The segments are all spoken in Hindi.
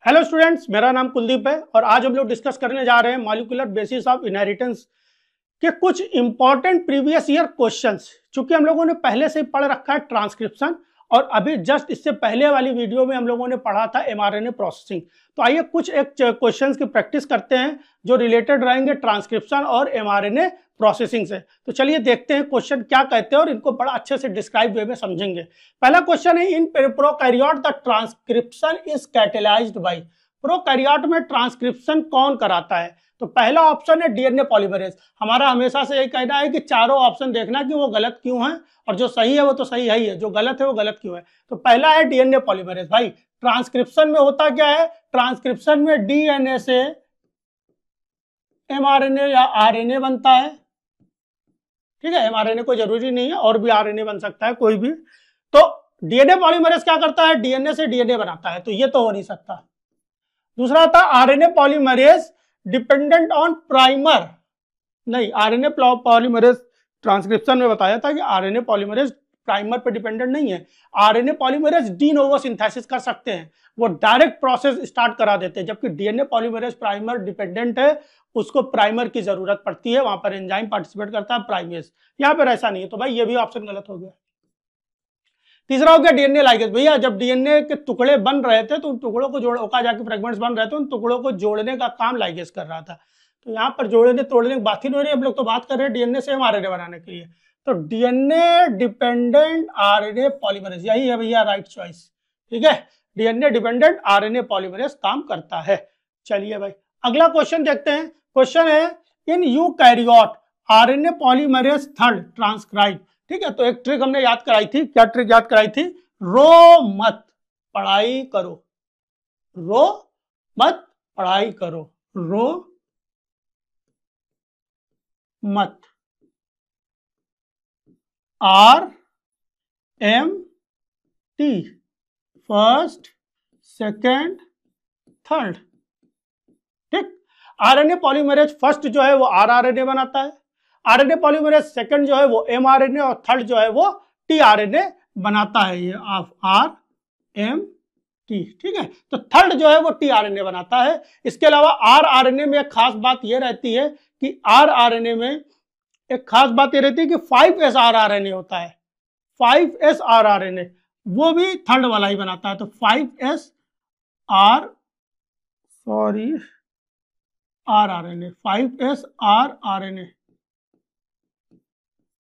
हेलो स्टूडेंट्स, मेरा नाम कुलदीप है और आज हम लोग डिस्कस करने जा रहे हैं मॉलिक्यूलर बेसिस ऑफ इनहेरिटेंस के कुछ इंपॉर्टेंट प्रीवियस ईयर क्वेश्चंस। चूंकि हम लोगों ने पहले से ही पढ़ रखा है ट्रांसक्रिप्शन और अभी जस्ट इससे पहले वाली वीडियो में हम लोगों ने पढ़ा था एमआरएनए प्रोसेसिंग। तो आइए कुछ एक क्वेश्चंस की प्रैक्टिस करते हैं जो रिलेटेड रहेंगे ट्रांसक्रिप्शन और एमआरएनए प्रोसेसिंग से। तो चलिए देखते हैं क्वेश्चन क्या कहते हैं और इनको बड़ा अच्छे से डिस्क्राइब वे में समझेंगे। पहला क्वेश्चन है, in prokaryote the transcription is catalysed by. Prokaryote में ट्रांसक्रिप्शन कौन कराता है? तो पहला ऑप्शन है डीएनए पॉलीमरेज। हमारा हमेशा से यही कहना है कि चारों ऑप्शन देखना कि वो गलत क्यों है और जो सही है वो तो सही है, जो गलत है वो गलत क्यों है। तो पहला है डीएनए पॉलीमरेज। भाई ट्रांसक्रिप्शन में होता क्या है? ट्रांसक्रिप्शन में डीएनए से एमआरएनए या आरएनए बनता है। ठीक है, एमआरएनए कोई जरूरी नहीं है, और भी आरएनए बन सकता है कोई भी। तो डीएनए पॉलीमरेज क्या करता है? डीएनए से डीएनए बनाता है, तो ये तो हो नहीं सकता। दूसरा था RNA polymerase dependent on primer. नहीं, आरएनए पॉलीमरेज ट्रांसक्रिप्शन में बताया था कि आरएनए पॉलीमरेज प्राइमर पे डिपेंडेंट नहीं है। RNA polymerase de novo synthesis कर सकते हैं, वो डायरेक्ट प्रोसेस स्टार्ट करा देते हैं, जबकि डीएनए पॉलीमरेज प्राइमर डिपेंडेंट है, उसको प्राइमर की जरूरत पड़ती है, वहां पर एंजाइम पार्टिसिपेट करता है प्राइमेज। यहाँ पर ऐसा नहीं है, तो भाई ये भी ऑप्शन गलत हो गया। तीसरा हो गया डीएनए लाइगेज। भैया जब डीएनए के टुकड़े बन रहे थे तो उन टुकड़ों को जाके फ्रेगमेंट्स बन रहे थे, उन टुकड़ों को जोड़ने का काम लाइगेज कर रहा था। तो यहाँ पर जोड़ने तोड़ने की बात ही नहीं हो रही, हम लोग तो बात कर रहे हैं डीएनए से एमआरएनए बनाने के लिए। तो डीएनए डिपेंडेंट आरएनए पॉलीमरेज, यही है भैया राइट चॉइस। ठीक है, डीएनए डिपेंडेंट आरएनए पॉलीमरेज काम करता है। चलिए भाई अगला क्वेश्चन देखते हैं। क्वेश्चन है, इन eukaryote RNA polymerase third transcribe. ठीक है, तो एक ट्रिक हमने याद कराई थी। क्या ट्रिक याद कराई थी? रो मत पढ़ाई करो, रो मत पढ़ाई करो, रो मत। R M T first second third. ठीक, आरएनए पॉलीमरेज फर्स्ट जो है वो आरआरएनए बनाता है, आरएनए पॉलीमरेज सेकंड जो है वो एमआरएनए और थर्ड जो है वो टीआरएनए बनाता है, ये आर एम टी। ठीक है, तो थर्ड जो है वो टीआरएनए बनाता है। इसके अलावा आरआरएनए में एक खास बात ये रहती है कि आरआरएनए में एक खास बात ये रहती है कि 5s आरआरएनए होता है, 5s आरआरएनए वो भी थर्ड वाला ही बनाता है। तो 5s आरआरएनए, 5s आरआरएनए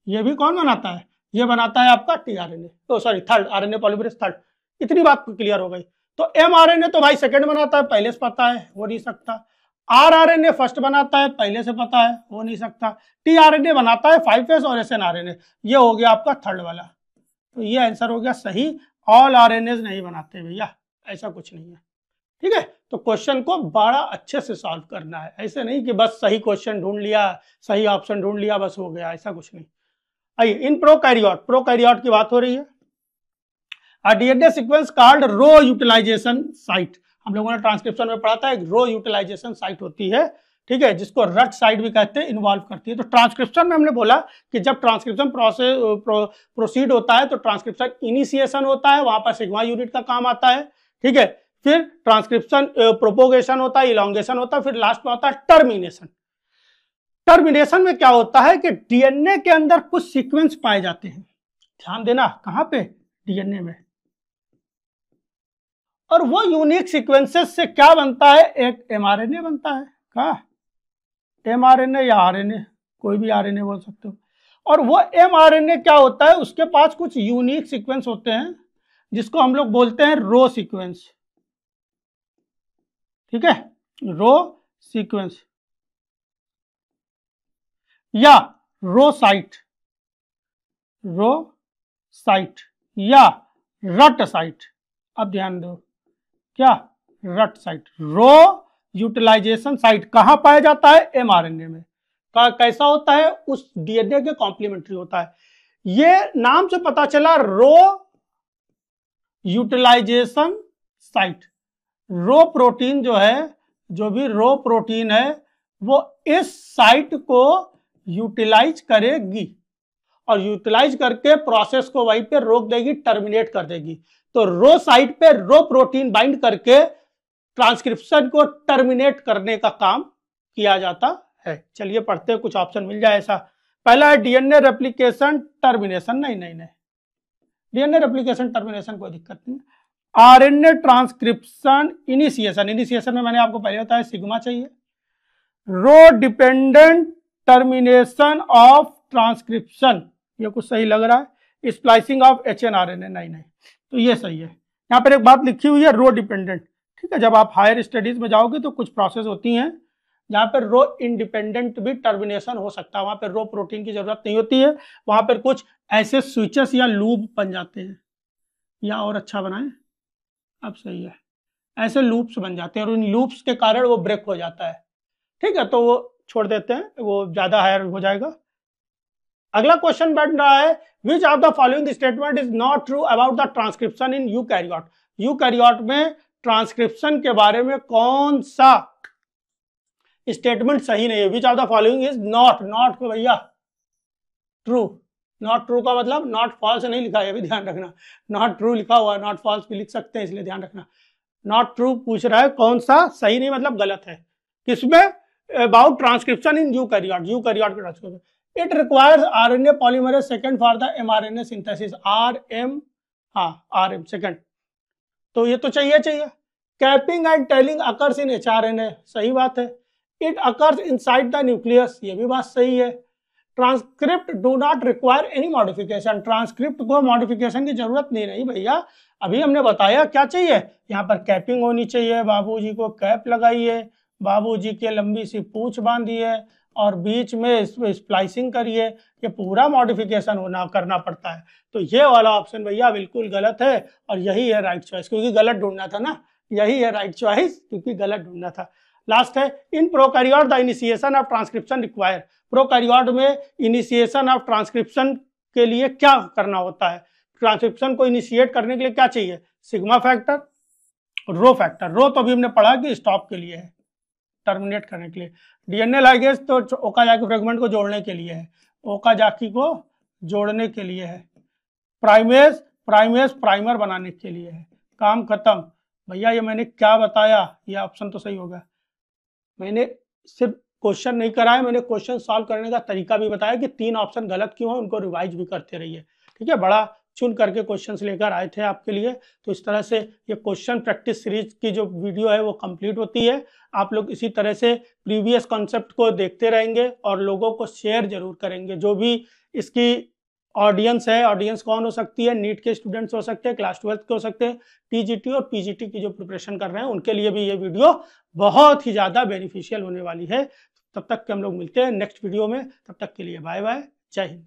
ये भी कौन बनाता है? ये बनाता है आपका टीआरएनए, तो sorry third, RNA polymerase third. इतनी बात क्लियर हो गई। तो एमआरएनए तो भाई सेकंड बनाता है, पहले से पता है, हो नहीं सकता। आरआरएनए फर्स्ट बनाता है, पहले से पता है, हो नहीं सकता। टीआरएनए बनाता है 5s और एसएनआरएनए, ये हो गया आपका थर्ड वाला। तो ये आंसर हो गया सही। ऑल आरएनए नहीं बनाते भैया, ऐसा कुछ नहीं है। ठीक है, तो क्वेश्चन को बड़ा अच्छे से सॉल्व करना है, ऐसे नहीं कि बस सही क्वेश्चन ढूंढ लिया, सही ऑप्शन ढूंढ लिया, बस हो गया, ऐसा कुछ नहीं। आइए इन प्रोकैरियोट की बात हो रही है। डीएनए सीक्वेंस कॉल्ड रो यूटिलाइजेशन साइट। हम लोगों ने ट्रांसक्रिप्शन में पढ़ा था, एक रो यूटिलाइजेशन साइट होती है, ठीक है, जिसको रट साइट भी कहते हैं, इन्वॉल्व करती है। तो ट्रांसक्रिप्शन में हमने बोला कि जब ट्रांसक्रिप्शन प्रोसीड होता है तो ट्रांसक्रिप्शन इनिशिएशन होता है, वहां पर सिग्मा यूनिट का काम आता है। ठीक है, फिर ट्रांसक्रिप्शन प्रोपोगेशन होता है, इलॉन्गेशन होता है, फिर लास्ट में होता है टर्मिनेशन। टर्मिनेशन में क्या होता है कि डीएनए के अंदर कुछ सीक्वेंस पाए जाते हैं, ध्यान देना, कहां पे? डीएनए में। और वो यूनिक सीक्वेंसेस से क्या बनता है? एक एमआरएनए बनता है। क्या? एमआरएनए या आरएनए, कोई भी आरएनए बोल सकते हो। और वो एमआरएनए क्या होता है? उसके पास कुछ यूनिक सीक्वेंस होते हैं जिसको हम लोग बोलते हैं रो सीक्वेंस। ठीक है, रो सीक्वेंस या रो साइट या रट साइट। अब ध्यान दो, क्या? रट साइट, रो यूटिलाइजेशन साइट कहां पाया जाता है? एमआरएनए में। कैसा होता है? उस डीएनए के कॉम्प्लीमेंट्री होता है। ये नाम से पता चला, रो यूटिलाइजेशन साइट। रो प्रोटीन जो है, जो भी रो प्रोटीन है, वो इस साइट को यूटिलाइज करेगी और यूटिलाइज करके प्रोसेस को वहीं पे रोक देगी, टर्मिनेट कर देगी। तो रो साइट पे रो प्रोटीन बाइंड करके ट्रांसक्रिप्शन को टर्मिनेट करने का काम किया जाता है। चलिए पढ़ते हैं, कुछ ऑप्शन मिल जाए ऐसा। पहला है डीएनए रेप्लिकेशन टर्मिनेशन, नहीं, डीएनए रेप्लिकेशन टर्मिनेशन कोई दिक्कत नहीं। आरएनए ट्रांसक्रिप्शन इनिशिएशन में मैंने आपको पहले बताया सिग्मा चाहिए। रो डिपेंडेंट टर्मिनेशन ऑफ ट्रांसक्रिप्शन, ये कुछ सही लग रहा है। स्प्लाइसिंग ऑफ एचएनआरएनए, नहीं, तो ये सही है। यहाँ पर एक बात लिखी हुई है रो डिपेंडेंट, ठीक है। जब आप हायर स्टडीज में जाओगे तो कुछ प्रोसेस होती हैं जहाँ पर रो इंडिपेंडेंट भी टर्मिनेशन हो सकता है, वहां पर रो प्रोटीन की जरूरत नहीं होती है, वहां पर कुछ ऐसे स्विचेस या लूप बन जाते हैं, या और अच्छा बनाएं, अब सही है, ऐसे लूप्स बन जाते हैं और उन लूप्स के कारण वो ब्रेक हो जाता है, ठीक है। तो वो छोड़ देते हैं, वो ज्यादा हायर हो जाएगा। अगला क्वेश्चन बन रहा है which of the following statement is not true about the transcription in eukaryote. Eukaryote में ट्रांसक्रिप्शन के बारे में कौन सा स्टेटमेंट सही नहीं है। Which of the following is not को भैया ट्रू, नॉट ट्रू का मतलब नॉट फॉल्स नहीं लिखा है, ये भी ध्यान रखना, नॉट ट्रू लिखा हुआ है, नॉट फॉल्स भी लिख सकते हैं, इसलिए ध्यान रखना। नॉट ट्रू पूछ रहा है, कौन सा सही नहीं मतलब गलत है, किसमें, अबाउट ट्रांसक्रिप्शन इन यूकैरियोट के transcription. It requires RNA polymerase second for the mRNA synthesis, RM second, तो ये तो चाहिए। Capping and tailing occurs in HRNA, सही बात है। It occurs inside the nucleus, ये भी बात सही है। Transcript do not require any modification, transcript को मॉडिफिकेशन की जरूरत नहीं रही भैया, अभी हमने बताया क्या चाहिए। यहाँ पर कैपिंग होनी चाहिए, बाबूजी को कैप लगाइए, बाबूजी के लंबी सी पूंछ बांधिए और बीच में स्प्लाइसिंग करिए, ये पूरा मॉडिफिकेशन होना करना पड़ता है। तो ये वाला ऑप्शन भैया बिल्कुल गलत है और यही है राइट चॉइस, क्योंकि गलत ढूंढना था ना, यही है राइट चॉइस, क्योंकि गलत ढूंढना था। लास्ट है in prokaryote the initiation of transcription require. Prokaryote में इनिशिएशन ऑफ ट्रांसक्रिप्शन के लिए क्या करना होता है, ट्रांसक्रिप्शन को इनिशिएट करने के लिए क्या चाहिए, सिग्मा फैक्टर, रो फैक्टर। रो तो अभी हमने पढ़ा कि स्टॉप के लिए है, टर्मिनेट करने के लिए। डीएनए लाइगेज तो ओकाजाकी फ्रेगमेंट को जोड़ने के लिए है, ओकाजाकी को जोड़ने के लिए है। प्राइमेज प्राइमर बनाने के लिए है। काम खत्म भैया, ये मैंने क्या बताया, ये ऑप्शन तो सही होगा। मैंने सिर्फ क्वेश्चन नहीं कराया, मैंने क्वेश्चन सॉल्व करने का तरीका भी बताया कि 3 ऑप्शन गलत क्यों है, उनको रिवाइज भी करते रहिए, ठीक है। बड़ा चुन करके क्वेश्चंस लेकर आए थे आपके लिए, तो इस तरह से ये क्वेश्चन प्रैक्टिस सीरीज की जो वीडियो है वो कंप्लीट होती है। आप लोग इसी तरह से प्रीवियस कॉन्सेप्ट को देखते रहेंगे और लोगों को शेयर जरूर करेंगे। जो भी इसकी ऑडियंस है, ऑडियंस कौन हो सकती है, नीट के स्टूडेंट्स हो सकते हैं, क्लास 12 के हो सकते हैं, टीजीटी और पीजीटी की जो प्रिपरेशन कर रहे हैं उनके लिए भी ये वीडियो बहुत ही ज़्यादा बेनिफिशियल होने वाली है। तब तक के हम लोग मिलते हैं नेक्स्ट वीडियो में, तब तक के लिए बाय बाय, जय हिंद।